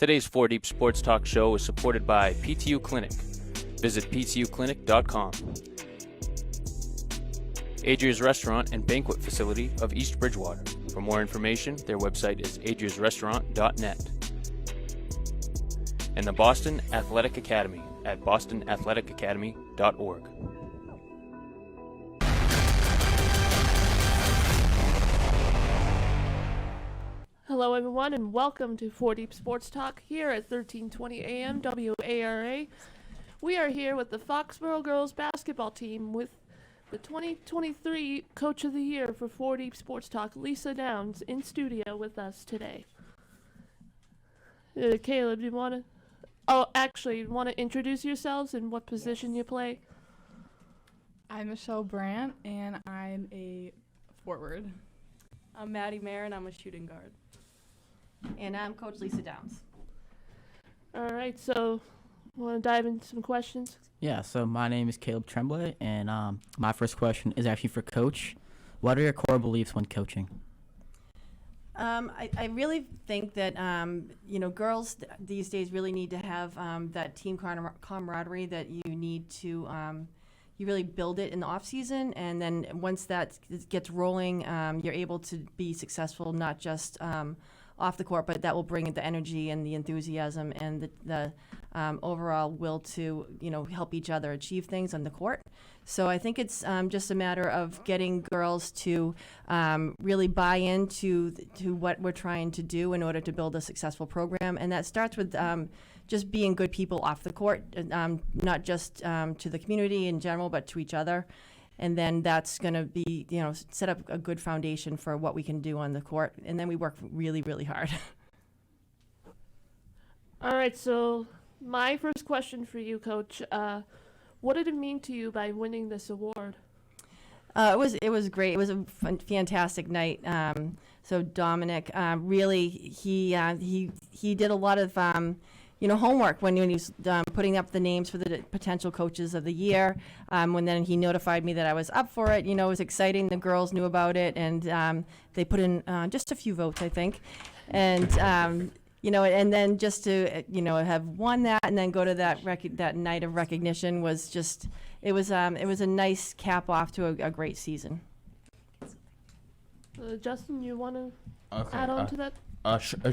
Today's 4 Deep Sports Talk show is supported by PTU Clinic. Visit ptuclinic.com. Adria's Restaurant and Banquet Facility of East Bridgewater. For more information, their website is adriasrestaurant.net. And the Boston Athletic Academy at bostonathleticacademy.org. Hello everyone and welcome to 4 Deep Sports Talk here at 1320 AM WARA. We are here with the Foxboro girls basketball team with the 2023 Coach of the Year for 4 Deep Sports Talk, Lisa Downs, in studio with us today. Caleb, do you want to... Oh, actually, you want to introduce yourselves and what position you play? I'm Michelle Brandt, and I'm a forward. I'm Maddie Mayer, and I'm a shooting guard. And I'm Coach Lisa Downs. All right, so want to dive into some questions? Yeah, so my name is Caleb Tremblay, and my first question is actually for Coach. What are your core beliefs when coaching? I really think that, girls these days really need to have that team camaraderie that you need to, you really build it in the off season. And then once that gets rolling, you're able to be successful, not just off the court, but that will bring the energy and the enthusiasm and the overall will to, help each other achieve things on the court. So I think it's just a matter of getting girls to really buy into what we're trying to do in order to build a successful program. And that starts with just being good people off the court, not just to the community in general, but to each other. And then that's going to be, set up a good foundation for what we can do on the court. And then we work really, really hard. All right, so my first question for you, Coach. What did it mean to you by winning this award? It was great. It was a fantastic night. So Dominic, really, he did a lot of homework when he was putting up the names for the potential coaches of the year. When then he notified me that I was up for it, it was exciting. The girls knew about it, and they put in just a few votes, I think, and. And then just to have won that and then go to that night of recognition was just it was a nice cap off to a great season. Justin, you want to add on to that?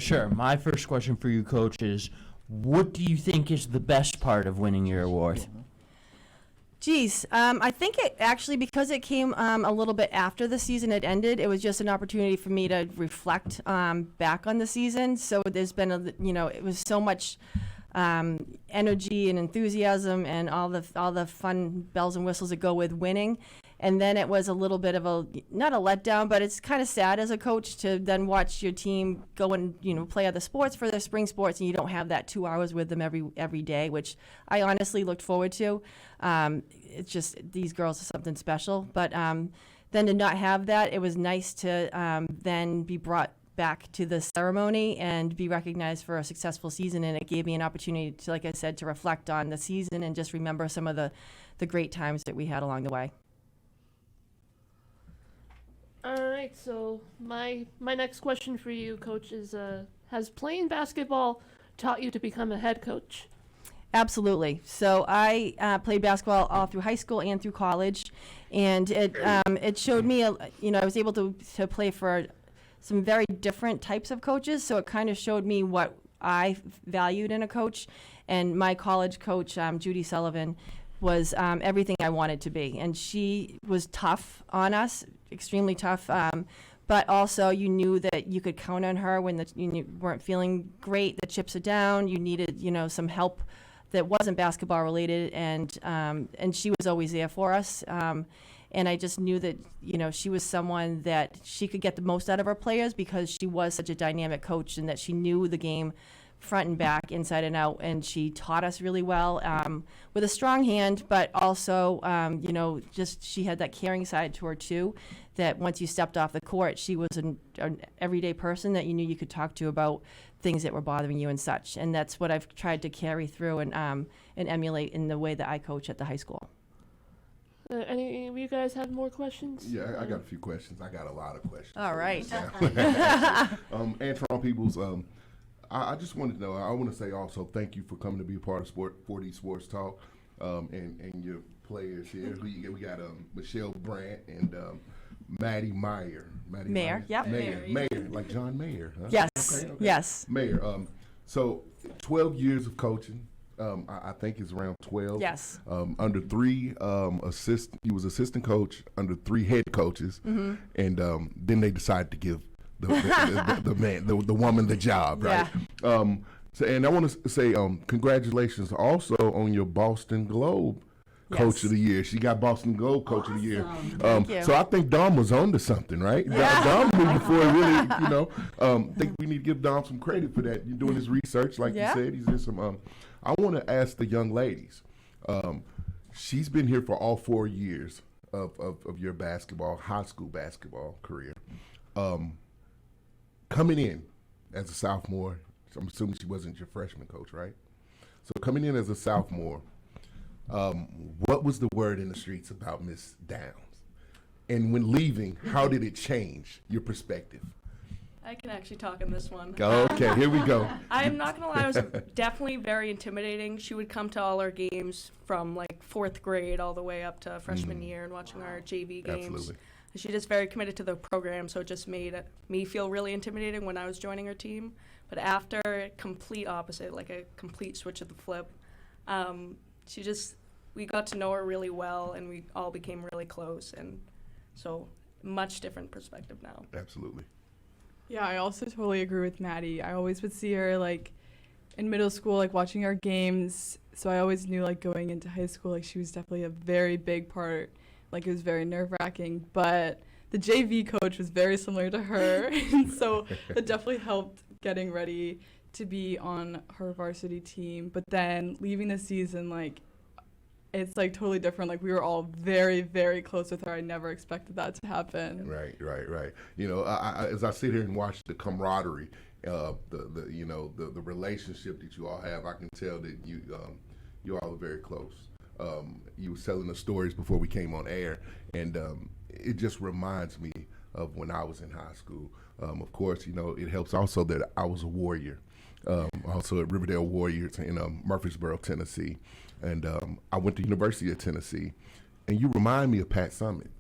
Sure. My first question for you, Coach, is what do you think is the best part of winning your award? Geez, I think it actually, because it came a little bit after the season had ended, it was just an opportunity for me to reflect back on the season. So there's been it was so much energy and enthusiasm and all the fun bells and whistles that go with winning. And then it was a little bit of not a letdown, but it's kind of sad as a coach to then watch your team go and, play other sports for their spring sports, and you don't have that 2 hours with them every day, which I honestly looked forward to. It's just, these girls are something special. But then to not have that, it was nice to then be brought back to the ceremony and be recognized for a successful season. And it gave me an opportunity to, like I said, to reflect on the season and just remember some of the great times that we had along the way. All right, so my next question for you, Coach, is has playing basketball taught you to become a head coach? Absolutely. So I played basketball all through high school and through college, and it showed me, I was able to play for some very different types of coaches, so it kind of showed me what I valued in a coach. And my college coach, Judy Sullivan, was everything I wanted to be. And she was tough on us, extremely tough, but also you knew that you could count on her when you weren't feeling great, the chips are down, you needed some help that wasn't basketball related, and she was always there for us. And I just knew that she was someone that she could get the most out of her players because she was such a dynamic coach, and that she knew the game front and back, inside and out, and she taught us really well with a strong hand, but also, just she had that caring side to her too, that once you stepped off the court, she was an everyday person that you knew you could talk to about things that were bothering you and such. And that's what I've tried to carry through and emulate in the way that I coach at the high school. Any of you guys have more questions? Yeah, I got a few questions. I got a lot of questions. All right. Antron Peoples, I just wanted to know. I want to say also thank you for coming to be a part of 4D Sports Talk, and your players here. We got Michelle Brandt and Maddie Meyer. Mayer, yep. Mayer, like John Mayer. Huh? Yes, Okay. yes. Mayer. So 12 years of coaching. I think it's around 12. Yes. Under 3 he was assistant coach under 3 head coaches, Mm-hmm. and then they decided to give the woman the job, right? Yeah. So, and I want to say congratulations also on your Boston Globe Coach of the Year. She got Boston Globe Coach of the Year. Thank you. So I think Dom was on to something, right? Dom knew before really, think we need to give Dom some credit for that. You're doing his research, like you said. He's in some. I want to ask the young ladies. She's been here for all 4 years of your high school basketball career. Coming in as a sophomore, I'm assuming she wasn't your freshman coach, right? So coming in as a sophomore, what was the word in the streets about Miss Downs? And when leaving, how did it change your perspective? I can actually talk in this one. Okay, here we go. I'm not going to lie, I was definitely very intimidating. She would come to all our games from like 4th grade all the way up to freshman year and watching our JV games. Absolutely. She's just very committed to the program, so it just made me feel really intimidating when I was joining her team. But after, complete opposite, like a complete switch of the flip. We got to know her really well, and we all became really close, and so much different perspective now. Absolutely. Yeah, I also totally agree with Maddie. I always would see her like in middle school, like watching our games. So I always knew like going into high school, like she was definitely a very big part. Like it was very nerve-wracking, but the JV coach was very similar to her. And so that definitely helped getting ready to be on her varsity team. But then leaving the season, like it's like totally different. Like we were all very, very close with her. I never expected that to happen. Right. I as I sit here and watch the camaraderie, the relationship that you all have, I can tell that you all are very close. You were telling the stories before we came on air, and it just reminds me of when I was in high school. Of course, it helps also that I was a Warrior, also at Riverdale Warriors in Murfreesboro, Tennessee. And I went to University of Tennessee, and you remind me of Pat Summitt,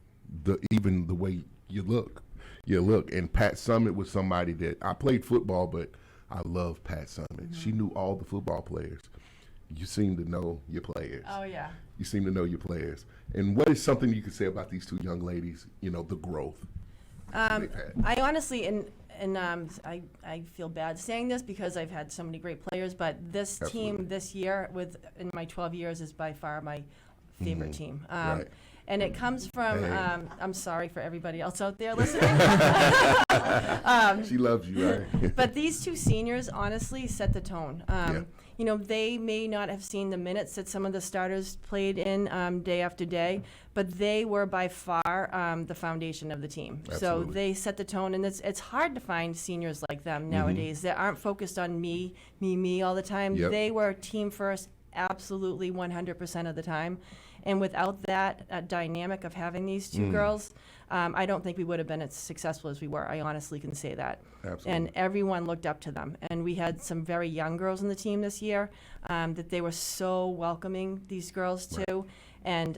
even the way you look. And Pat Summitt was somebody that I played football, but I love Pat Summitt. Mm-hmm. She knew all the football players. You seem to know your players. Oh, yeah. You seem to know your players. And what is something you could say about these 2 young ladies, the growth they've had? I honestly, I feel bad saying this because I've had so many great players, but this Absolutely. team this year, in my 12 years, is by far my favorite team. Right. And it comes from, Hey. I'm sorry for everybody else out there listening. She loves you, right? But these 2 seniors honestly set the tone. They may not have seen the minutes that some of the starters played in day after day, but they were by far the foundation of the team. Absolutely. So they set the tone, and it's hard to find seniors like them nowadays that aren't focused on me all the time. Yep. They were team first, absolutely 100% of the time. And without that dynamic of having these 2 girls, I don't think we would have been as successful as we were. I honestly can say that. Absolutely. And everyone looked up to them. And we had some very young girls on the team this year that they were so welcoming, these girls too. And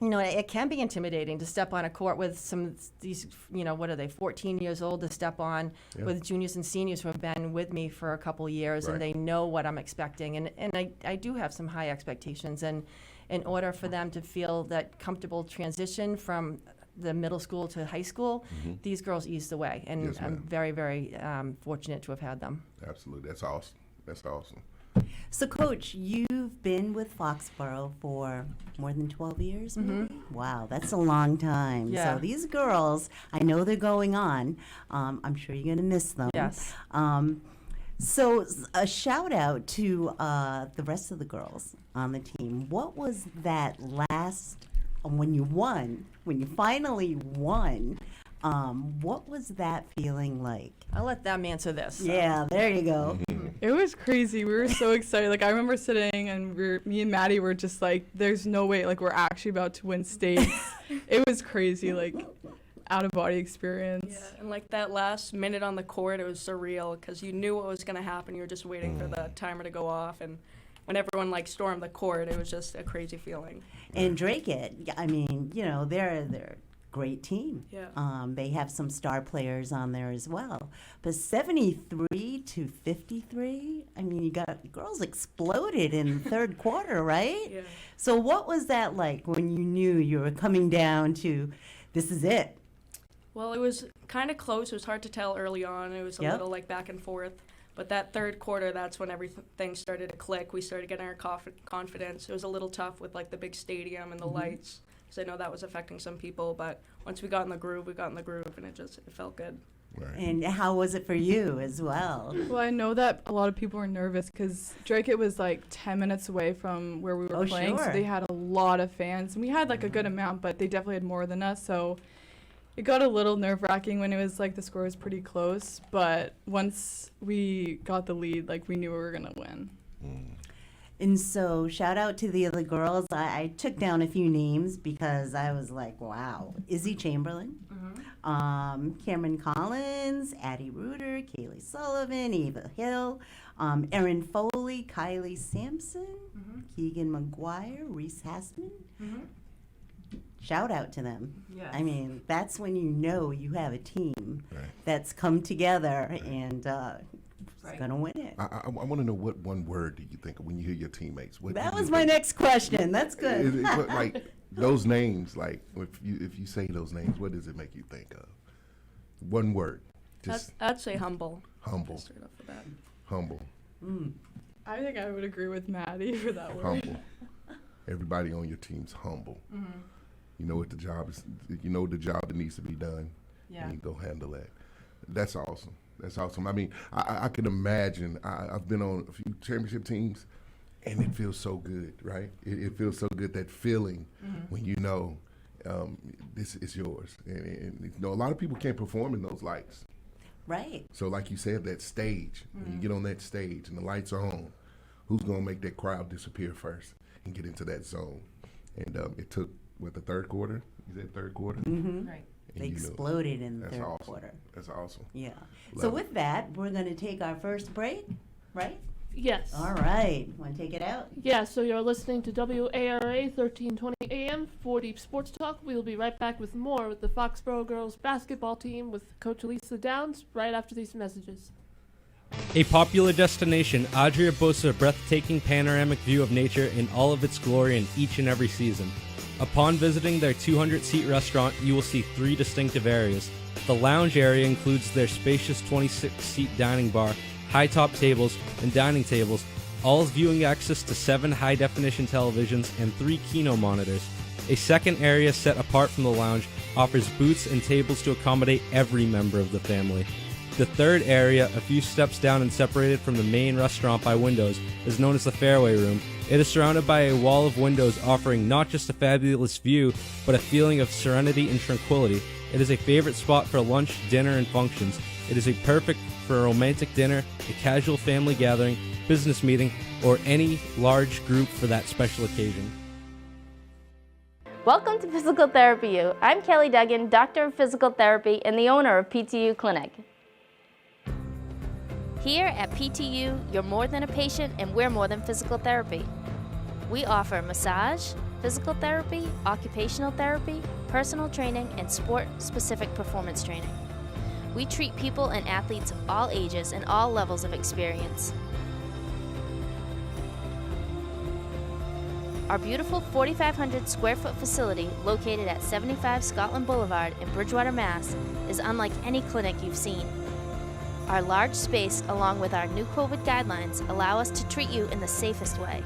it can be intimidating to step on a court with these, what are they, 14 years old, to step on with juniors and seniors who have been with me for a couple years, Right. and they know what I'm expecting. And I do have some high expectations. And in order for them to feel that comfortable transition from the middle school to high school, these girls eased the way. And Yes, I'm ma'am. very, very fortunate to have had them. Absolutely. That's awesome. That's awesome. So, Coach, you've been with Foxboro for more than 12 years, maybe? Wow, that's a long time. Yeah. So these girls, I know they're going on. I'm sure you're going to miss them. Yes. So a shout out to the rest of the girls on the team. What was that last, when you finally won, what was that feeling like? I'll let them answer this. So. Yeah, there you go. It was crazy. We were so excited. Like I remember sitting and me and Maddie were just like, there's no way, like we're actually about to win states. It was crazy. Like out-of-body experience. Yeah, and like that last minute on the court, it was surreal because you knew what was going to happen. You were just waiting for the timer to go off, and when everyone like stormed the court, it was just a crazy feeling. And Drake, I mean, you know, they're a great team. Yeah. They have some star players on there as well. But 73 to 53, I mean, you got girls exploded in the third quarter, right? Yeah. So what was that like when you knew you were coming down to this is it? Well, it was kind of close. It was hard to tell early on. It was a Yep. little like back and forth. But that third quarter, that's when everything started to click. We started getting our confidence. It was a little tough with like the big stadium and the lights, because I know that was affecting some people. But once we got in the groove, and it felt good. Right. And how was it for you as well? Well, I know that a lot of people were nervous because Drake, it was like 10 minutes away from where we were Oh, playing, sure. so they had a lot of fans. And we had like a good amount, but they definitely had more than us, so it got a little nerve-wracking when it was like the score was pretty close. But once we got the lead, like we knew we were gonna win. And so, shout out to the other girls. I took down a few names because I was like, wow. Izzy Chamberlain, Cameron Collins, Addie Reuter, Kaylee Sullivan, Ava Hill, Erin Foley, Kylie Sampson, Keegan McGuire, Reese Hassman. Shout out to them. Yes. I mean, that's when you know you have a team Right. that's come together and is going to win it. I want to know what one word do you think of when you hear your teammates? What That do you was my think? next question. That's good. Like those names, like if you say those names, what does it make you think of? One word, just I'd say humble. humble, Straight off the bat. humble, I think I would agree with Maddie for that word. humble. Everybody on your team's humble. You know what the job is. You know the job that needs to be done. Yeah. And you go handle that. That's awesome. That's awesome. I mean, I can imagine. I've been on a few championship teams, and it feels so good, right? It feels so good, that feeling when you know this is yours. And you know, a lot of people can't perform in those lights. Right. So like you said, that stage, when you get on that stage and the lights are on, who's going to make that crowd disappear first and get into that zone? And it took, the third quarter? You said third quarter? Right. And They you knew. exploded in the That's third awesome. quarter. That's awesome. Yeah. Love So it. with that, we're going to take our first break, right? Yes. All right. Want to take it out? Yeah, so you're listening to WARA 1320 AM, 4 Sports Talk. We'll be right back with more with the Foxboro girls basketball team with Coach Lisa Downs right after these messages. A popular destination, Adria boasts a breathtaking panoramic view of nature in all of its glory in each and every season. Upon visiting their 200-seat restaurant, you will see 3 distinctive areas. The lounge area includes their spacious 26-seat dining bar, high-top tables, and dining tables, all with viewing access to 7 high-definition televisions and 3 Kino monitors. A second area set apart from the lounge offers booths and tables to accommodate every member of the family. The third area, a few steps down and separated from the main restaurant by windows, is known as the Fairway Room. It is surrounded by a wall of windows offering not just a fabulous view, but a feeling of serenity and tranquility. It is a favorite spot for lunch, dinner, and functions. It is perfect for a romantic dinner, a casual family gathering, business meeting, or any large group for that special occasion. Welcome to Physical Therapy U. I'm Kelly Duggan, Doctor of Physical Therapy and the owner of PTU Clinic. Here at PTU, you're more than a patient and we're more than physical therapy. We offer massage, physical therapy, occupational therapy, personal training, and sport-specific performance training. We treat people and athletes of all ages and all levels of experience. Our beautiful 4,500 square foot facility located at 75 Scotland Boulevard in Bridgewater, Mass. is unlike any clinic you've seen. Our large space, along with our new COVID guidelines, allow us to treat you in the safest way.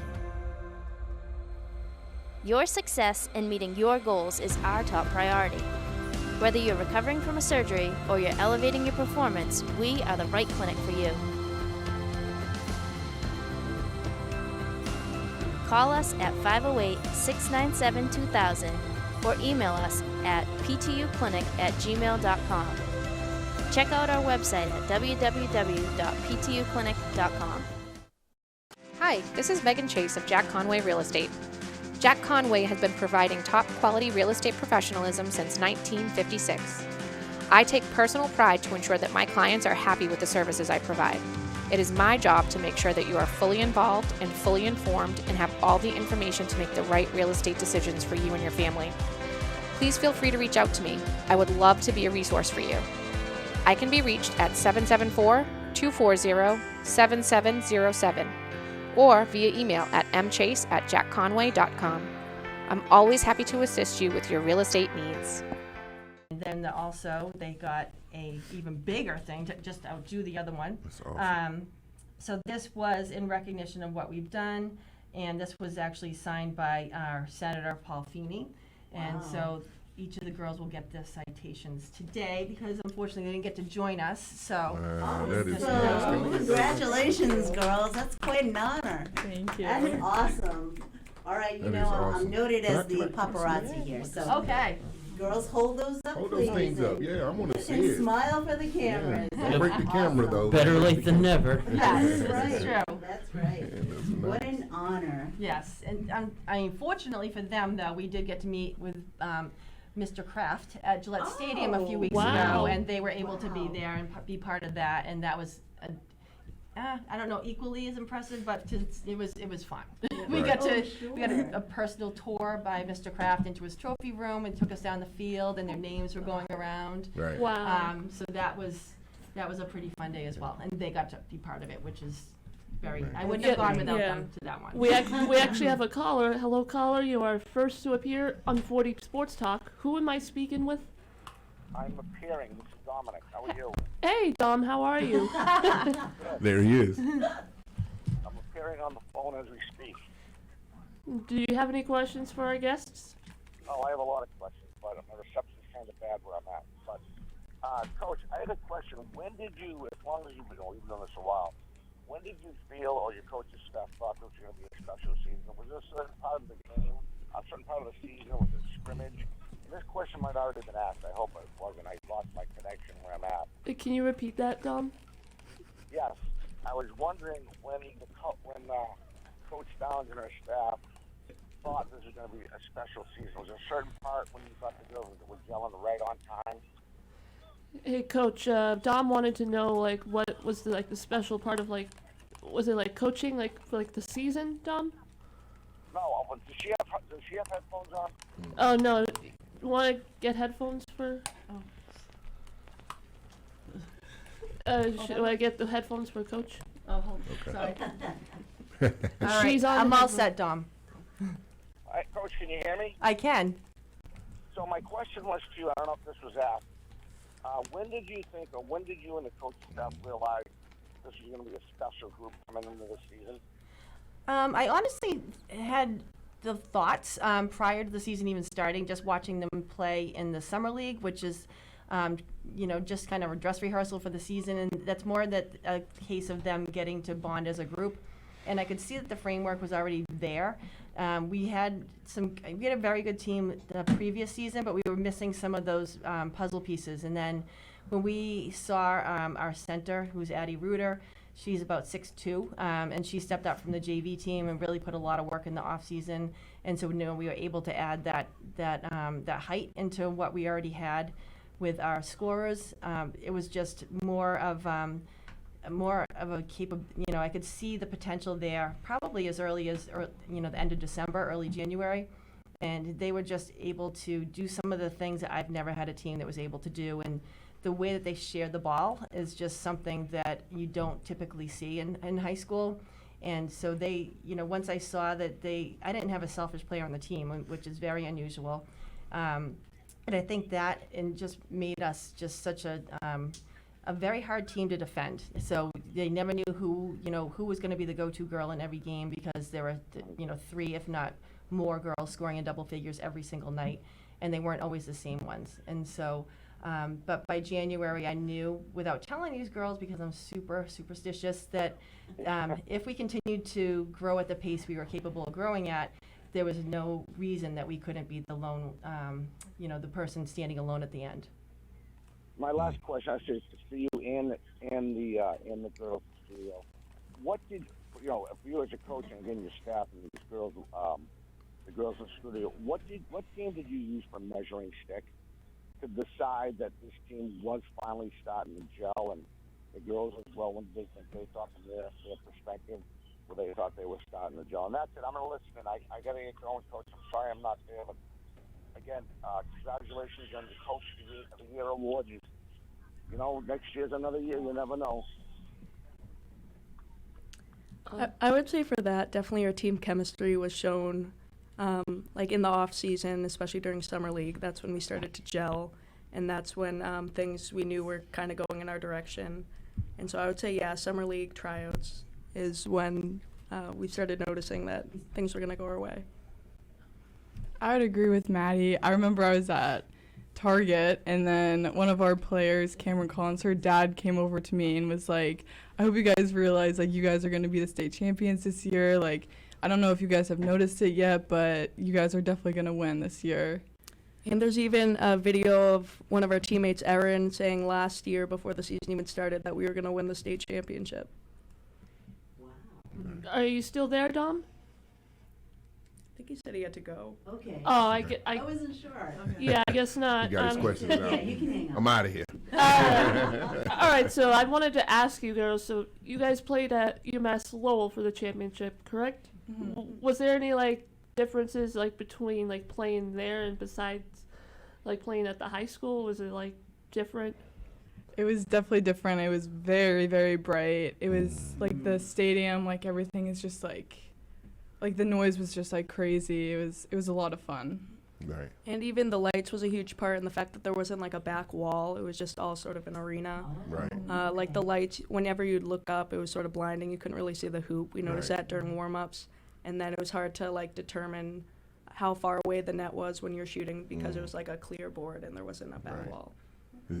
Your success in meeting your goals is our top priority. Whether you're recovering from a surgery or you're elevating your performance, we are the right clinic for you. Call us at 508-697-2000 or email us at ptuclinic@gmail.com. Check out our website at www.ptuclinic.com. Hi, this is Megan Chase of Jack Conway Real Estate. Jack Conway has been providing top quality real estate professionalism since 1956. I take personal pride to ensure that my clients are happy with the services I provide. It is my job to make sure that you are fully involved and fully informed and have all the information to make the right real estate decisions for you and your family. Please feel free to reach out to me. I would love to be a resource for you. I can be reached at 774-240-7707 or via email at mchase@jackconway.com. I'm always happy to assist you with your real estate needs. And then also, they got a even bigger thing to just outdo the other one. That's awesome. So this was in recognition of what we've done, and this was actually signed by our Senator Paul Feeney. And so each of the girls will get their citations today because unfortunately they didn't get to join us. So That is So, congratulations, girls. That's quite an honor. Thank you. That's awesome. All right, you That know, is awesome. I'm noted Can I- as the can I- paparazzi here, so. okay. Girls, hold those up, Hold please. those things up. Yeah, I want to see And it. smile for the cameras. Yeah. Don't break the camera, though. Better Don't break late the than camera. never. Yes, That's this is right. true. That's right. Yeah, that's What nice. an honor. Yes, and I mean, fortunately for them, though, we did get to meet with Mr. Kraft at Gillette Stadium a few weeks wow. ago, and they were able to be Wow. there and be part of that, and that was, I don't know, equally as impressive, but it was fun. We Right. got to Oh, we got sure. a personal tour by Mr. Kraft into his trophy room and took us down the field, and their names were going around. Right. Wow. So that was a pretty fun day as well, and they got to be part of it, which is very. I wouldn't have Yeah, gone without yeah. them to that one. We actually have a caller. Hello, caller. You are first to appear on 40 Sports Talk. Who am I speaking with? I'm appearing. This is Dominic. How are you? Hey, Dom. How are you? There he is. I'm appearing on the phone as we speak. Do you have any questions for our guests? Oh, I have a lot of questions, but my reception's kind of bad where I'm at. But, Coach, I had a question. When did you, as long as you've been doing this a while, when did you feel, or your coach's staff thought there was going to be a special season? Was there a certain part of the game, a certain part of the season, was it scrimmage? This question might already have been asked. I hope it wasn't. I lost my connection where I'm at. Can you repeat that, Dom? Yes, I was wondering when Coach Downs and her staff thought this was going to be a special season. Was there a certain part when you thought the girls were gelling right on time? Hey, Coach. Dom wanted to know what was the special part of was it coaching for the season, Dom? No, but does she have headphones on? Oh no. You want to get headphones for? Should I get the headphones for Coach? Oh, hold Okay. sorry. All right, She's on I'm all headphones. set, Dom. Coach, can you hear me? I can. So my question was to you, I don't know if this was asked, when did you think, or when did you and the coaching staff realize this was going to be a special group coming into the season? I honestly had the thoughts prior to the season even starting, just watching them play in the summer league, which is, just kind of a dress rehearsal for the season, and that's more that a case of them getting to bond as a group. And I could see that the framework was already there. We had a very good team the previous season, but we were missing some of those puzzle pieces. And then when we saw our center, who's Addie Reuter, she's about 6'2", and she stepped up from the JV team and really put a lot of work in the off season. And so we were able to add that height into what we already had with our scorers. It was just more of a I could see the potential there probably as early as the end of December, early January, and they were just able to do some of the things that I've never had a team that was able to do. And the way that they shared the ball is just something that you don't typically see in high school. And so they, once I saw that I didn't have a selfish player on the team, which is very unusual. And I think that just made us just such a very hard team to defend. So they never knew who was going to be the go-to girl in every game, because there were, 3, if not more, girls scoring in double figures every single night, and they weren't always the same ones. And so, but by January, I knew, without telling these girls, because I'm super superstitious, that if we continued to grow at the pace we were capable of growing at, there was no reason that we couldn't be the lone, the person standing alone at the end. My last question, I say, is for you and the girls studio. What did if you as a coach and again your staff and these girls, the girls in the studio. What game did you use for measuring stick to decide that this team was finally starting to gel, and the girls as well, when they thought from their perspective, where they thought they were starting to gel? And that's it. I'm going to listen, and I got to get going, Coach. I'm sorry I'm not there, but again, congratulations on the Coach of the Year award. You know, next year's another year. You never know. I would say for that, definitely our team chemistry was shown, like in the off season, especially during summer league. That's when we started to gel, and that's when things we knew were kind of going in our direction. And so I would say, yeah, summer league tryouts is when we started noticing that things were going to go our way. I would agree with Maddie. I remember I was at Target, and then one of our players, Cameron Collins, her dad came over to me and was like, I hope you guys realize, like, you guys are going to be the state champions this year. Like, I don't know if you guys have noticed it yet, but you guys are definitely going to win this year. And there's even a video of one of our teammates, Erin, saying last year before the season even started that we were going to win the state championship. Are you still there, Dom? I think he said he had to go. Okay. Oh, I wasn't sure. Yeah, I guess not. You got his questions out. Yeah, you can hang up. I'm out of here. All right, so I wanted to ask you girls, so you guys played at UMass Lowell for the championship, correct? Mm-hmm. Was there any, like, differences, like, between, like, playing there and besides, like, playing at the high school? Was it, like, different? It was definitely different. It was very, very bright. It was like the stadium, like everything is just like the noise was just like crazy. It was a lot of fun. Right. And even the lights was a huge part in the fact that there wasn't like a back wall. It was just all sort of an arena. Right. Like the lights, whenever you'd look up, it was sort of blinding. You couldn't really see the hoop. We noticed that during warm-ups. And then it was hard to like determine how far away the net was when you're shooting because it was like a clear board and there wasn't a back wall.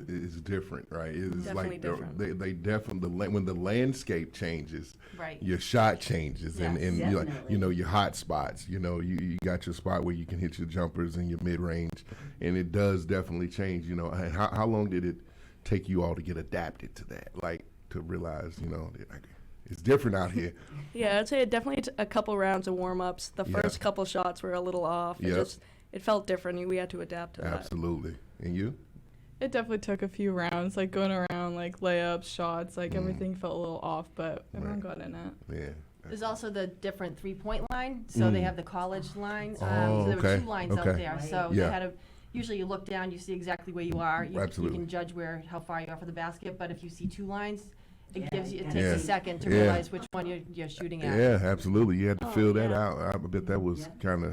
It's different, right? It's Definitely like different. they definitely when the landscape changes, Right. your shot changes, Yes, and you know your hot spots. You know you got your spot where you can hit your jumpers and your mid range, and it does definitely change. You know, and how long did it take you all to get adapted to that? Like to realize, you know, that, like, it's different out here. Yeah, I'd say it definitely a couple rounds of warm-ups. The first couple shots were a little off. It felt different. We had to adapt to that. Absolutely. And you? It definitely took a few rounds, like going around, like layups, shots, like everything felt a little off, but everyone got in it. Yeah. There's also the different three-point line. So they have the college line. So there were okay, two lines out there. So Yeah. they had usually you look down, you see exactly where you are. You Absolutely. can judge how far you are for the basket. But if you see two lines, it takes Yeah. a second to Yeah. realize which one you're shooting at. Yeah, absolutely. You had to fill that yeah. out. I bet that was kind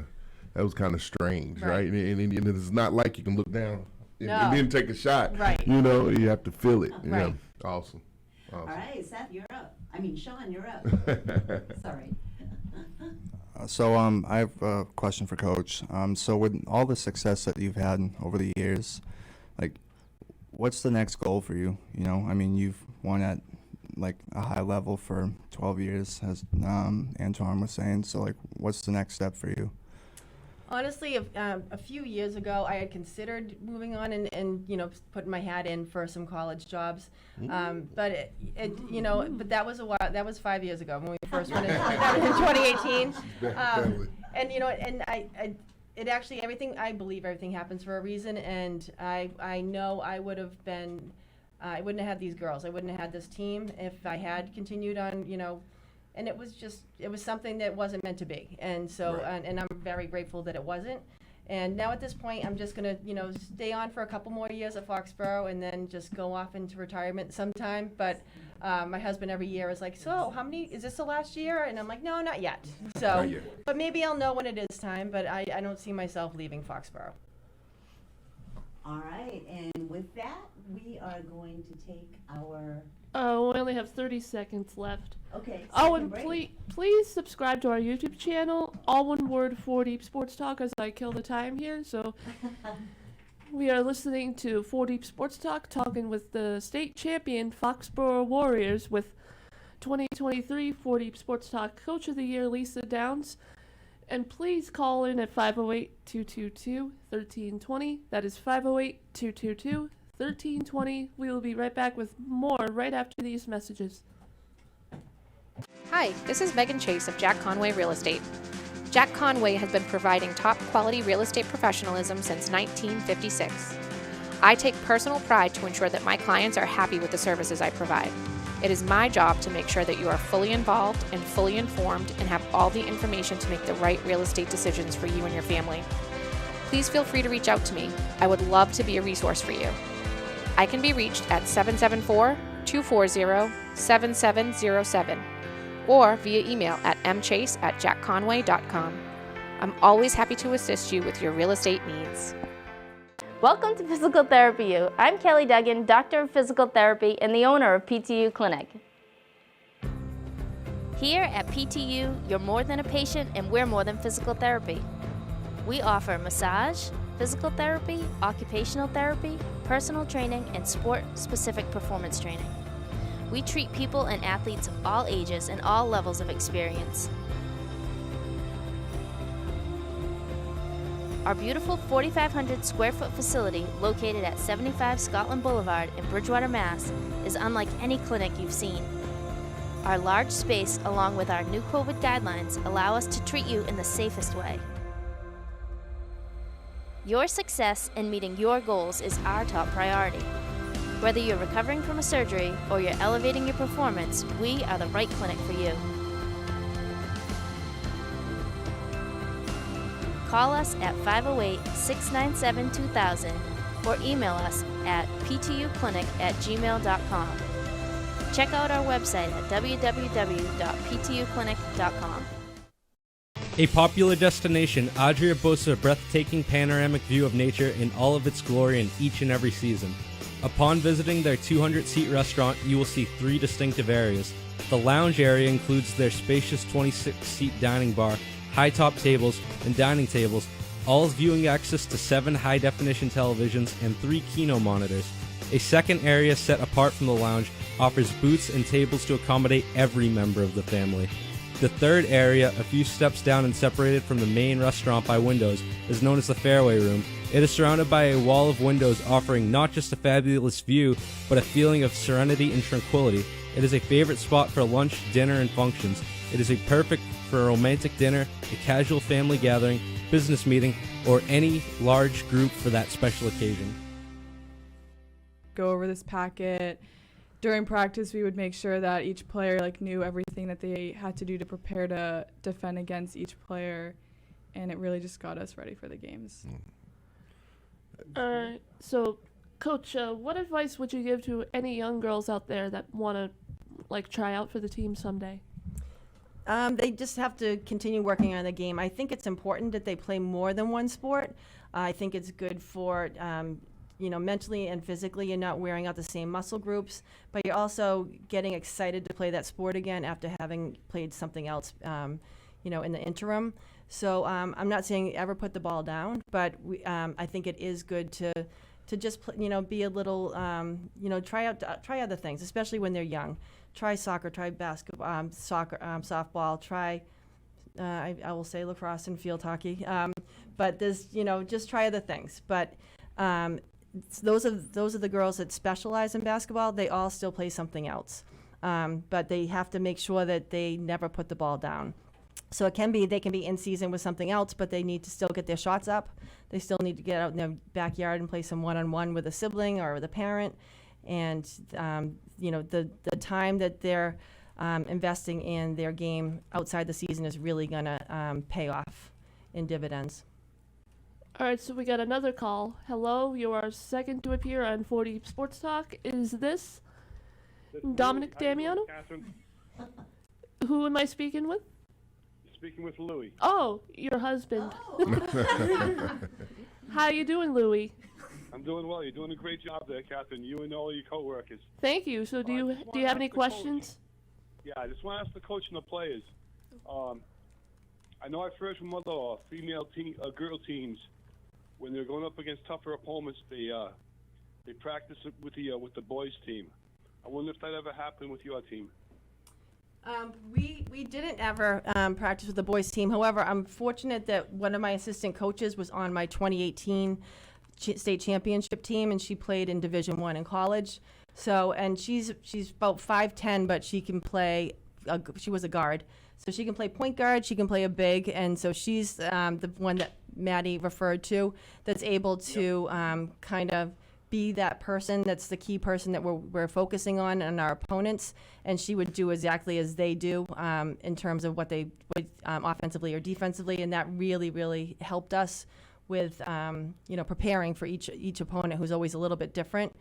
of strange, right? Right. And it's not like you can look down and No. then take a shot. Right. You know, you have to feel it. Right. Yeah. Awesome. All right, Seth, you're up. I mean, Sean, you're up. Sorry. So I have a question for Coach. So with all the success that you've had over the years, like, what's the next goal for you? You know, I mean, you've won at like a high level for 12 years, as Antoine was saying. So like, what's the next step for you? Honestly, a few years ago, I had considered moving on and putting my hat in for some college jobs, but but that was a while. That was 5 years ago when we first went in. That was in 2018, and it actually I believe everything happens for a reason, and I know I would have been, I wouldn't have had these girls. I wouldn't have had this team if I had continued on, and it was something that wasn't meant to be. And so, Right. and I'm very grateful that it wasn't. And now at this point, I'm just going to, stay on for a couple more years at Foxboro and then just go off into retirement sometime. But my husband every year is like, so is this the last year? And I'm like, no, not yet. So, Not yet. but maybe I'll know when it is time, but I don't see myself leaving Foxboro. All right, and with that, we are going to take our. We only have 30 seconds left. Okay. Oh, second and break. please subscribe to our YouTube channel, all one word, 4 Deep Sports Talk, as I kill the time here. So we are listening to 4 Deep Sports Talk, talking with the state champion Foxboro Warriors with 2023 4 Deep Sports Talk Coach of the Year, Lisa Downs. And please call in at 508-222-1320. That is 508-222-1320. We will be right back with more right after these messages. Hi, this is Megan Chase of Jack Conway Real Estate. Jack Conway has been providing top quality real estate professionalism since 1956. I take personal pride to ensure that my clients are happy with the services I provide. It is my job to make sure that you are fully involved and fully informed and have all the information to make the right real estate decisions for you and your family. Please feel free to reach out to me. I would love to be a resource for you. I can be reached at 774-240-7707 or via email at mchase@jackconway.com. I'm always happy to assist you with your real estate needs. Welcome to Physical Therapy U. I'm Kelly Duggan, Doctor of Physical Therapy and the owner of PTU Clinic. Here at PTU, you're more than a patient and we're more than physical therapy. We offer massage, physical therapy, occupational therapy, personal training, and sport-specific performance training. We treat people and athletes of all ages and all levels of experience. Our beautiful 4,500 square foot facility located at 75 Scotland Boulevard in Bridgewater, Mass. is unlike any clinic you've seen. Our large space, along with our new COVID guidelines, allow us to treat you in the safest way. Your success in meeting your goals is our top priority. Whether you're recovering from a surgery or you're elevating your performance, we are the right clinic for you. Call us at 508-697-2000 or email us at ptuclinic@gmail.com. Check out our website at www.ptuclinic.com. A popular destination, Adria boasts a breathtaking panoramic view of nature in all of its glory in each and every season. Upon visiting their 200-seat restaurant, you will see 3 distinctive areas. The lounge area includes their spacious 26-seat dining bar, high-top tables, and dining tables, all with viewing access to 7 high-definition televisions and 3 Kino monitors. A second area set apart from the lounge offers booths and tables to accommodate every member of the family. The third area, a few steps down and separated from the main restaurant by windows, is known as the Fairway Room. It is surrounded by a wall of windows offering not just a fabulous view, but a feeling of serenity and tranquility. It is a favorite spot for lunch, dinner, and functions. It is perfect for a romantic dinner, a casual family gathering, business meeting, or any large group for that special occasion. Go over this packet. During practice, we would make sure that each player knew everything that they had to do to prepare to defend against each player, and it really just got us ready for the games. So, Coach, what advice would you give to any young girls out there that want to try out for the team someday? They just have to continue working on the game. I think it's important that they play more than one sport. I think it's good for mentally and physically. You're not wearing out the same muscle groups, but you're also getting excited to play that sport again after having played something else, in the interim. So I'm not saying ever put the ball down, but I think it is good to just be a little, try other things, especially when they're young. Try soccer, try basketball, softball, try, I will say lacrosse and field hockey. But there's, just try other things. But those are the girls that specialize in basketball. They all still play something else. But they have to make sure that they never put the ball down. So they can be in season with something else, but they need to still get their shots up. They still need to get out in their backyard and play some one-on-one with a sibling or with a parent. And, the time that they're investing in their game outside the season is really going to pay off in dividends. All right, so we got another call. Hello, you are second to appear on 40 Sports Talk. Is this Dominic Damiano? Catherine, Who am I speaking with? speaking with Louie. Oh, your husband. How you doing, Louie? I'm doing well. You're doing a great job there, Catherine. You and all your coworkers. Thank you. So do you have any questions? Yeah, I just want to ask the coach and the players. I know I've heard from other female girl teams when they're going up against tougher opponents, they practice it with the boys team. I wonder if that ever happened with your team. We didn't ever practice with the boys team. However, I'm fortunate that one of my assistant coaches was on my 2018 state championship team, and she played in Division I in college. So, and she's about 5'10", but she can play. She was a guard, So she can play point guard, she can play a big, and so she's the one that Maddie referred to that's able to kind of be that person that's the key person that we're focusing on our opponents, and she would do exactly as they do in terms of what they would offensively or defensively, and that really helped us with preparing for each opponent who's always a little bit different.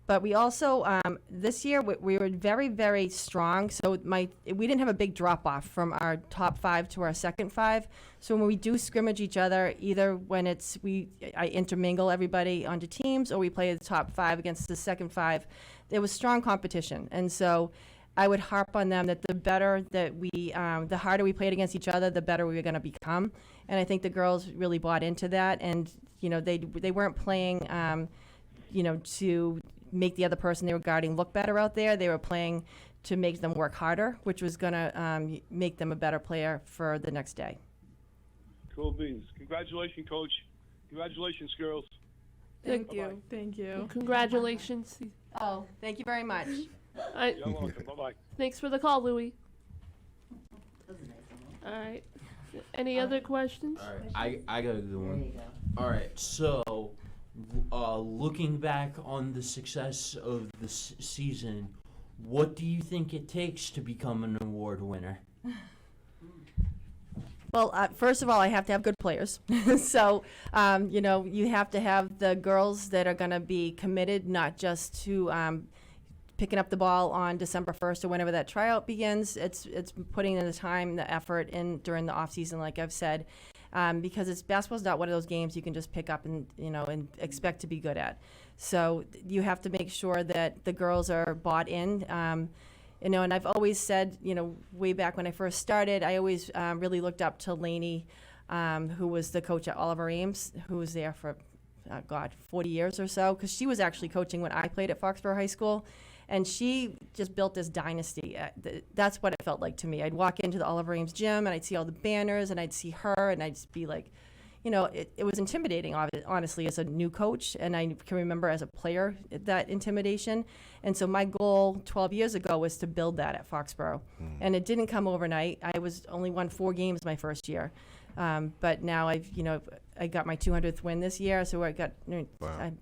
But we also this year we were very strong. So we didn't have a big drop off from our top 5 to our second 5. So when we do scrimmage each other, either when I intermingle everybody onto teams, or we play the top 5 against the second 5, there was strong competition. And so I would harp on them that the better that the harder we played against each other, the better we were going to become. And I think the girls really bought into that. And they weren't playing to make the other person they were guarding look better out there. They were playing to make them work harder, which was going to make them a better player for the next day. Cool beans. Congratulations, Coach. Congratulations, girls. Thank you. Thank you. Congratulations. Oh, thank you very much. Right. You're welcome. Bye-bye. Thanks for the call, Louie. All right. Any other questions? All right, I got a good one. All right, so looking back on the success of the season, what do you think it takes to become an award winner? Well, first of all, I have to have good players. So, you have to have the girls that are going to be committed, not just to picking up the ball on December 1st or whenever that tryout begins. It's putting in the time, the effort in during the off season, like I've said, because basketball's not one of those games you can just pick up and expect to be good at. So you have to make sure that the girls are bought in. And I've always said, way back when I first started, I always really looked up to Lainey, who was the coach at Oliver Ames, who was there for, 40 years or so, because she was actually coaching when I played at Foxboro High School. And she just built this dynasty. That's what it felt like to me. I'd walk into the Oliver Ames gym, and I'd see all the banners, and I'd see her, and I'd just be like, it was intimidating, honestly, as a new coach. And I can remember as a player that intimidation. And so my goal 12 years ago was to build that at Foxboro. And it didn't come overnight. I only won 4 games my first year. But now I got my 200th win this year, so I got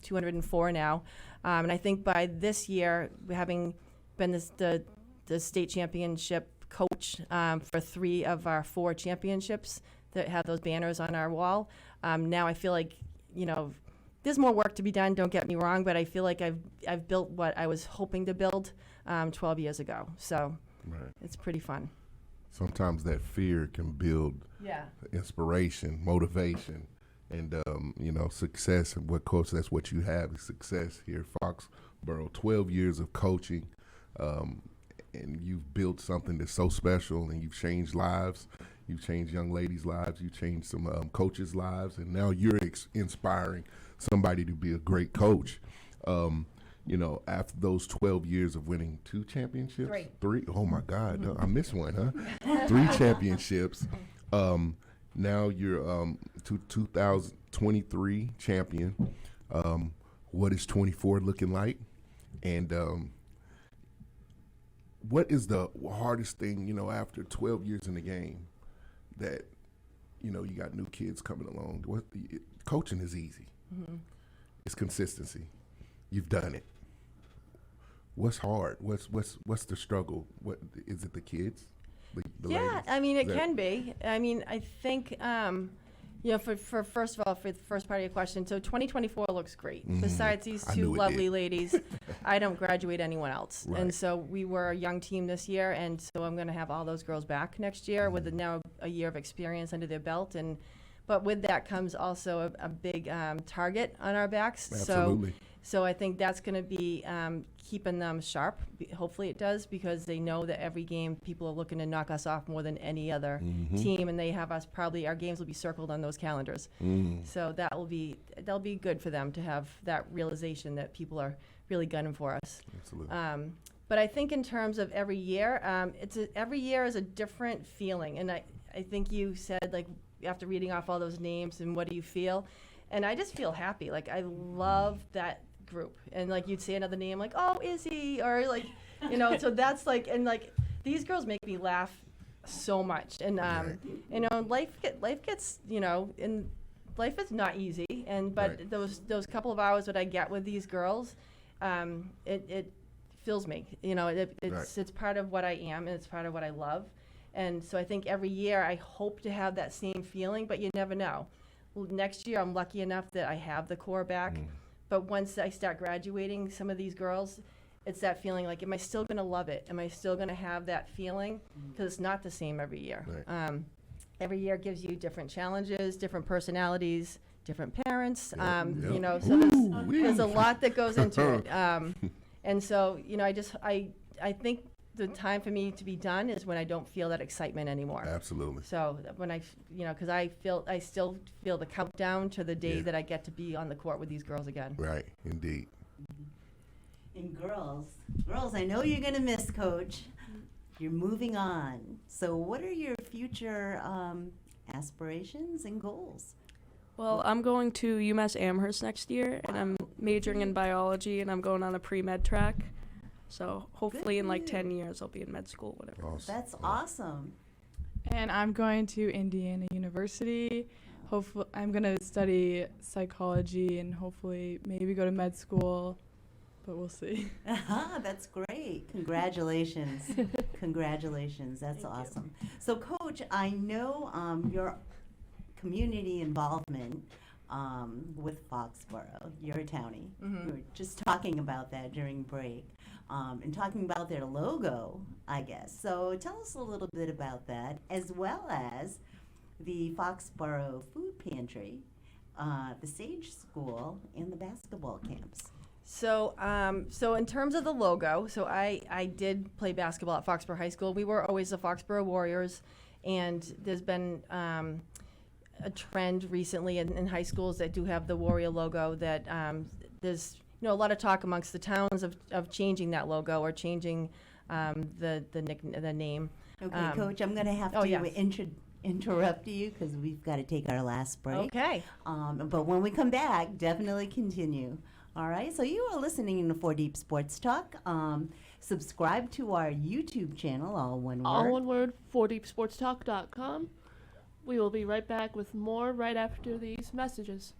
204 now. And I think by this year, having been the state championship coach for 3 of our 4 championships that have those banners on our wall, now I feel like there's more work to be done. Don't get me wrong, but I feel like I've built what I was hoping to build 12 years ago. So it's pretty fun. Sometimes that fear can build inspiration, motivation, and success. And coach, that's what you have is success here at Foxboro. 12 years of coaching, and you've built something that's so special, and you've changed lives. You've changed young ladies' lives. You've changed some coaches' lives, and now you're inspiring somebody to be a great coach. After those 12 years of winning 2 championships? 3. Oh, my God. I missed one, huh? 3 championships. Now you're 2023 champion. What is 24 looking like? And what is the hardest thing, after 12 years in the game that, you got new kids coming along? Coaching is easy. Mm-hmm. It's consistency. You've done it. What's hard? What's the struggle? What is it? The kids? The yeah, ladies? I mean, it can be. I mean, I think for first of all, for the first part of your question, so 2024 looks great. Mm-hmm. Besides these 2 lovely ladies, I don't graduate anyone else. Right. And so we were a young team this year, and so I'm going to have all those girls back next year with now a year of experience under their belt. But with that comes also a big target on our backs. Absolutely. So I think that's going to be keeping them sharp. Hopefully it does, because they know that every game people are looking to knock us off more than any other team, and they have us our games will be circled on those calendars. So that'll be good for them to have that realization that people are really gunning for us. Absolutely. But I think in terms of every year, every year is a different feeling, and I think you said, like, after reading off all those names, and what do you feel? And I just feel happy. Like, I love that group. And like, you'd say another name, like, oh, Izzy, or like, so that's like, and like, these girls make me laugh so much. And you know, life gets, you know, and life is not easy. And but those couple of hours that I get with these girls, it fills me. You know, it's part of what I am, and it's part of what I love. And so I think every year I hope to have that same feeling, but you never know. Next year I'm lucky enough that I have the core back, but once I start graduating some of these girls, it's that feeling like, am I still going to love it? Am I still going to have that feeling? Because it's not the same every year. Every year gives you different challenges, different personalities, different parents. You know, so there's a lot that goes into it. And so, you know, I think the time for me to be done is when I don't feel that excitement anymore. Absolutely. So when you know, because I still feel the countdown to the day that I get to be on the court with these girls again. Right, indeed. And girls, I know you're going to miss Coach. You're moving on. So what are your future aspirations and goals? Well, I'm going to UMass Amherst next year, and I'm majoring in biology, and I'm going on a pre-med track. So hopefully in like 10 years I'll be in med school, whatever. Awesome. That's awesome. And I'm going to Indiana University. Hopefully, I'm going to study psychology and hopefully maybe go to med school, but we'll see. That's great. Congratulations. Congratulations. That's awesome. So, Coach, I know your community involvement with Foxboro. You're a townie. We were just talking about that during break. And talking about their logo, I guess. So tell us a little bit about that, as well as the Foxboro Food Pantry, the Sage School, and the basketball camps. So, so in terms of the logo, so I did play basketball at Foxboro High School. We were always the Foxboro Warriors, and there's been a trend recently in high schools that do have the Warrior logo that there's a lot of talk amongst the towns of changing that logo or changing the name. Okay, Coach, I'm going to have to interrupt you because we've got to take our last break. Okay. But when we come back, definitely continue. All right, so you are listening to 4 Deep Sports Talk. Subscribe to our YouTube channel, all one word. All one word, 4deepsportstalk.com. We will be right back with more right after these messages.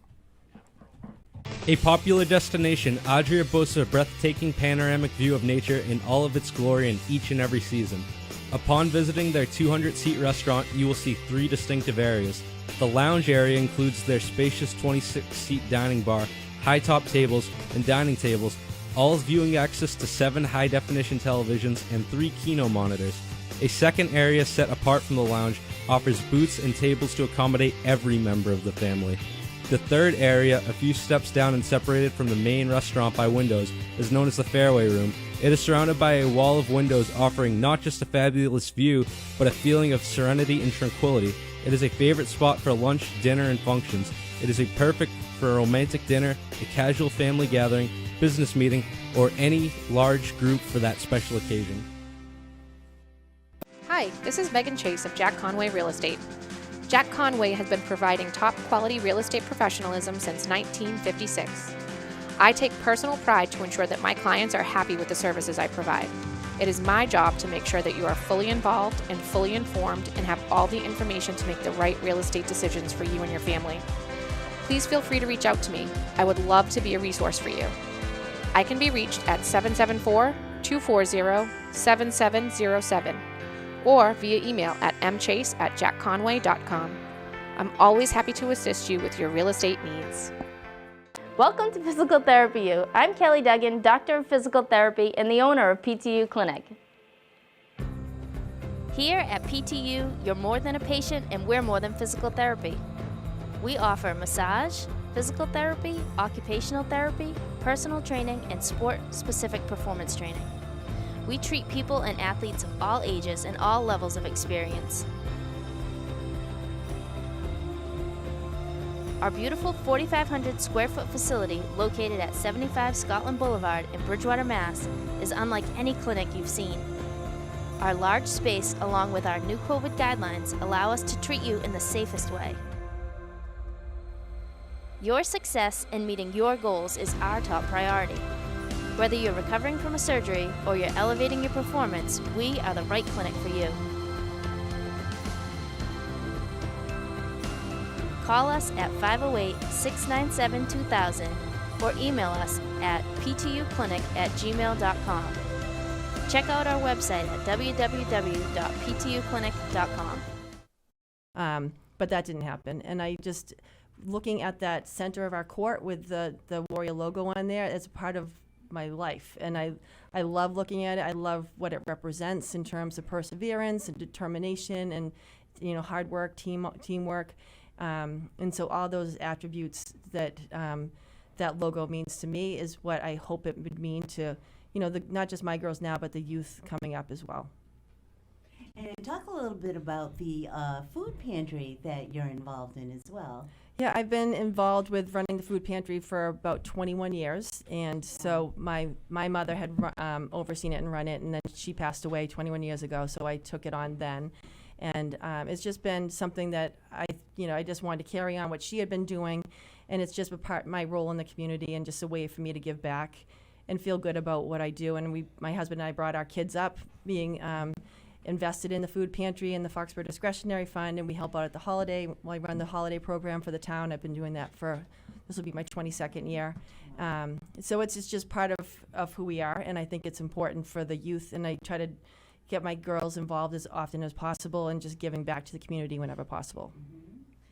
A popular destination, Adria boasts a breathtaking panoramic view of nature in all of its glory in each and every season. Upon visiting their 200-seat restaurant, you will see 3 distinctive areas. The lounge area includes their spacious 26-seat dining bar, high-top tables, and dining tables, all with viewing access to 7 high-definition televisions and 3 Kino monitors. A second area set apart from the lounge offers booths and tables to accommodate every member of the family. The third area, a few steps down and separated from the main restaurant by windows, is known as the Fairway Room. It is surrounded by a wall of windows offering not just a fabulous view, but a feeling of serenity and tranquility. It is a favorite spot for lunch, dinner, and functions. It is perfect for a romantic dinner, a casual family gathering, business meeting, or any large group for that special occasion. Hi, this is Megan Chase of Jack Conway Real Estate. Jack Conway has been providing top-quality real estate professionalism since 1956. I take personal pride to ensure that my clients are happy with the services I provide. It is my job to make sure that you are fully involved and fully informed and have all the information to make the right real estate decisions for you and your family. Please feel free to reach out to me. I would love to be a resource for you. I can be reached at 774-240-7707. or via email at mchase@jackconway.com. I'm always happy to assist you with your real estate needs. Welcome to Physical Therapy U. I'm Kelly Duggan, Doctor of Physical Therapy and the owner of PTU Clinic. Here at PTU, you're more than a patient and we're more than physical therapy. We offer massage, physical therapy, occupational therapy, personal training, and sport-specific performance training. We treat people and athletes of all ages and all levels of experience. Our beautiful 4,500 square foot facility located at 75 Scotland Boulevard in Bridgewater, Mass. is unlike any clinic you've seen. Our large space, along with our new COVID guidelines, allow us to treat you in the safest way. Your success in meeting your goals is our top priority. Whether you're recovering from a surgery or you're elevating your performance, we are the right clinic for you. Call us at 508-697-2000 or email us at ptuclinic@gmail.com. Check out our website at www.ptuclinic.com. But that didn't happen. And I just, looking at that center of our court with the Warrior logo on there, it's a part of my life. And I love looking at it. I love what it represents in terms of perseverance and determination and, hard work, teamwork. And so all those attributes that that logo means to me is what I hope it would mean to, not just my girls now, but the youth coming up as well. And talk a little bit about the food pantry that you're involved in as well. Yeah, I've been involved with running the food pantry for about 21 years, and so my mother had overseen it and run it, and then she passed away 21 years ago, so I took it on then. And it's just been something that I just wanted to carry on what she had been doing, and it's just my role in the community and just a way for me to give back and feel good about what I do. And my husband and I brought our kids up being invested in the food pantry and the Foxboro Discretionary Fund, and we help out at the holiday. Well, I run the holiday program for the town. I've been doing that this will be my 22nd year. So it's just part of who we are, and I think it's important for the youth, and I try to get my girls involved as often as possible and just giving back to the community whenever possible.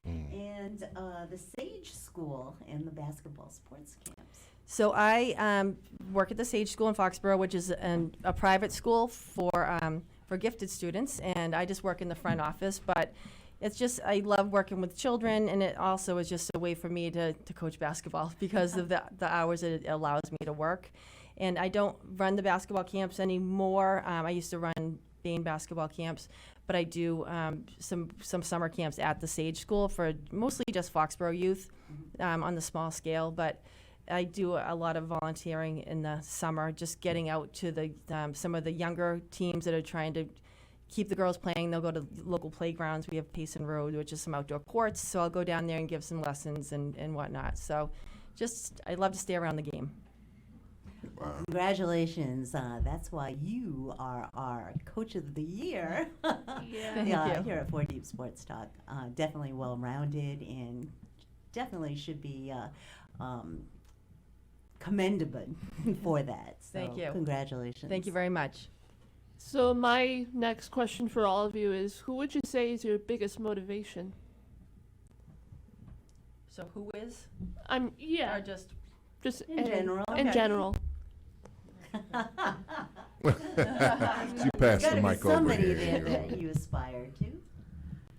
And the Sage School and the basketball sports camps. So I work at the Sage School in Foxboro, which is a private school for gifted students, and I just work in the front office. But it's just, I love working with children, and it also is just a way for me to coach basketball because of the hours that it allows me to work. And I don't run the basketball camps anymore. I used to run Bain basketball camps, but I do some summer camps at the Sage School for mostly just Foxboro youth on the small scale. But I do a lot of volunteering in the summer, just getting out to some of the younger teams that are trying to keep the girls playing. They'll go to local playgrounds. We have Payson Road, which is some outdoor courts, so I'll go down there and give some lessons and whatnot. So I love to stay around the game. Wow. Congratulations. That's why you are our Coach of the Year. Thank you. Here at 4 Deep Sports Talk. Definitely well-rounded and definitely should be commendable for that. So Thank you. Congratulations. Thank you very much. So my next question for all of you is, who would you say is your biggest motivation? So who is? Yeah. Or just in general. In general. She passed the mic over somebody here. there that you aspire to.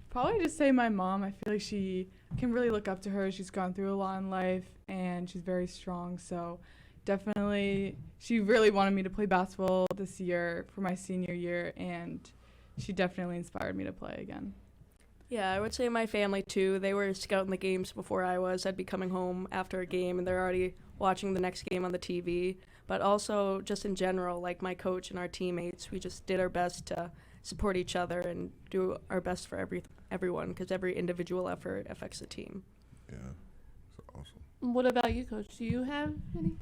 Probably just say my mom. I feel like she can really look up to her. She's gone through a lot in life, and she's very strong. So definitely, she really wanted me to play basketball this year for my senior year, and she definitely inspired me to play again. Yeah, I would say my family too. They were scouting the games before I was. I'd be coming home after a game and they're already watching the next game on the TV. But also just in general, like my coach and our teammates, we just did our best to support each other and do our best for everyone because every individual effort affects the team. Yeah, that's awesome. What about you, Coach? Do you have any?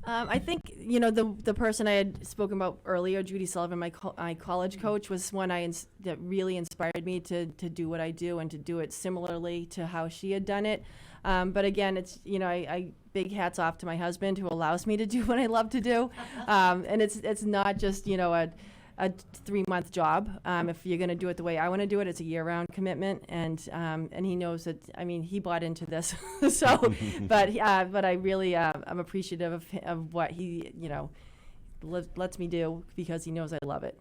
I think, the person I had spoken about earlier, Judy Sullivan, my college coach, was one that really inspired me to do what I do and to do it similarly to how she had done it. But again, it's, I big hats off to my husband who allows me to do what I love to do. And it's not just, a 3-month job. If you're going to do it the way I want to do it, it's a year-round commitment, and he knows that. I mean, he bought into this, so. But I really I'm appreciative of what he lets me do because he knows I love it.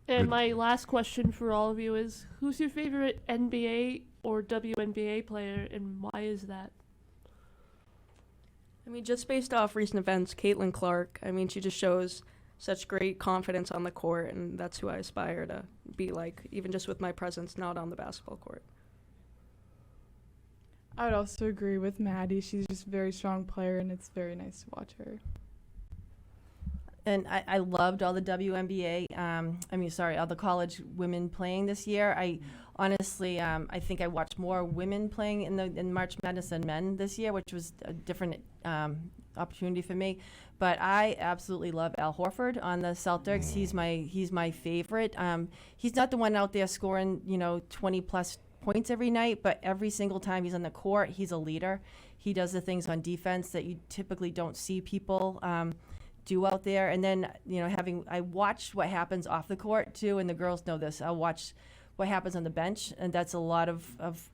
And my last question for all of you is, who's your favorite NBA or WNBA player, and why is that? I mean, just based off recent events, Caitlin Clark, I mean, she just shows such great confidence on the court, and that's who I aspire to be like, even just with my presence not on the basketball court. I would also agree with Maddie. She's just a very strong player, and it's very nice to watch her. And I loved all the WNBA, all the college women playing this year. I honestly, I think I watched more women playing in March Madness than men this year, which was a different opportunity for me. But I absolutely love Al Horford on the Celtics. He's my favorite. He's not the one out there scoring 20 plus points every night, but every single time he's on the court, he's a leader. He does the things on defense that you typically don't see people do out there. And then, I watch what happens off the court too, and the girls know this. I'll watch what happens on the bench, and that's a lot of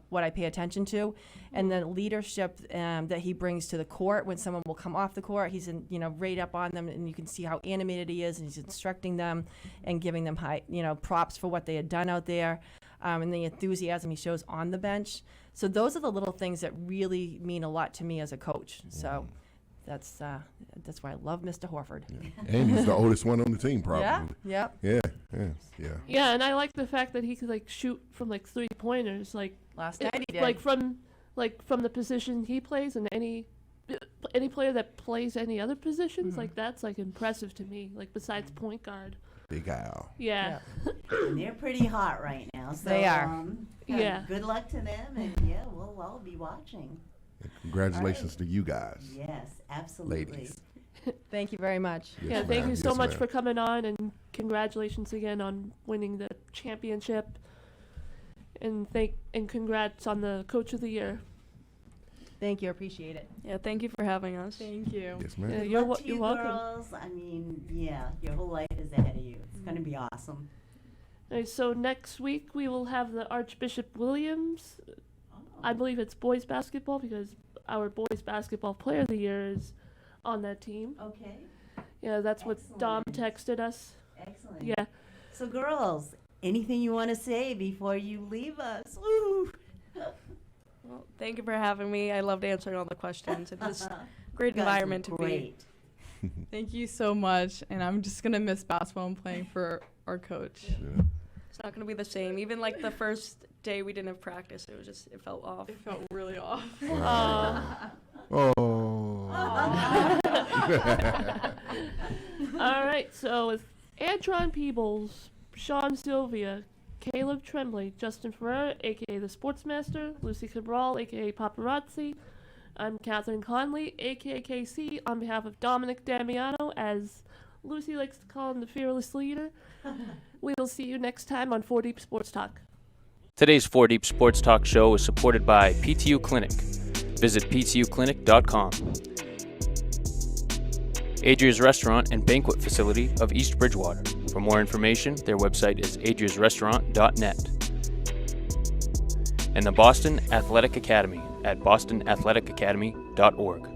what I pay attention to. And the leadership that he brings to the court when someone will come off the court, he's right up on them, and you can see how animated he is, and he's instructing them and giving them high, props for what they had done out there, and the enthusiasm he shows on the bench. So those are the little things that really mean a lot to me as a coach. So that's why I love Mr. Horford. And he's the oldest one on the team, probably. Yeah. Yeah, and I like the fact that he could shoot from 3-pointers last night he did. From the position he plays, and any player that plays any other positions, that's impressive to me. Besides point guard. Big Al. Yeah. And they're pretty hot right now. So, they are. Yeah. Good luck to them, and we'll all be watching. And congratulations to you guys. Yes, absolutely. Ladies. Thank you very much. Yes, Thank ma'am. you so Yes, much ma'am. for coming on, and congratulations again on winning the championship. And congrats on the Coach of the Year. Thank you. I appreciate it. Yeah, thank you for having us. Thank you. Yes, ma'am. Yeah, Good you're luck to you welcome. girls. I mean, your whole life is ahead of you. It's going to be awesome. All right, so next week we will have the Archbishop Williams. I believe it's boys basketball because our boys basketball player of the year is on that team. Okay. Yeah, that's what Dom texted us. Excellent. Yeah. So, girls, anything you want to say before you leave us? Woo! Well, thank you for having me. I loved answering all the questions. It was a great You guys were environment to be. great. Thank you so much. And I'm just going to miss basketball and playing for our coach. Yeah. It's not going to be the same. Even the first day we didn't have practice, it felt off. It felt really off. Oh. All right, so with Antron Peebles, Sean Sylvia, Caleb Tremblay, Justin Ferrer, a.k.a. the Sportsmaster, Lucy Cabral, a.k.a. Paparazzi. I'm Catherine Conley, a.k.a. KC, on behalf of Dominic Damiano, as Lucy likes to call him, the fearless leader. We will see you next time on 4 Deep Sports Talk. Today's 4 Deep Sports Talk show is supported by PTU Clinic. Visit ptuclinic.com. Adria's Restaurant and Banquet Facility of East Bridgewater. For more information, their website is adriasrestaurant.net. And the Boston Athletic Academy at bostonathleticacademy.org.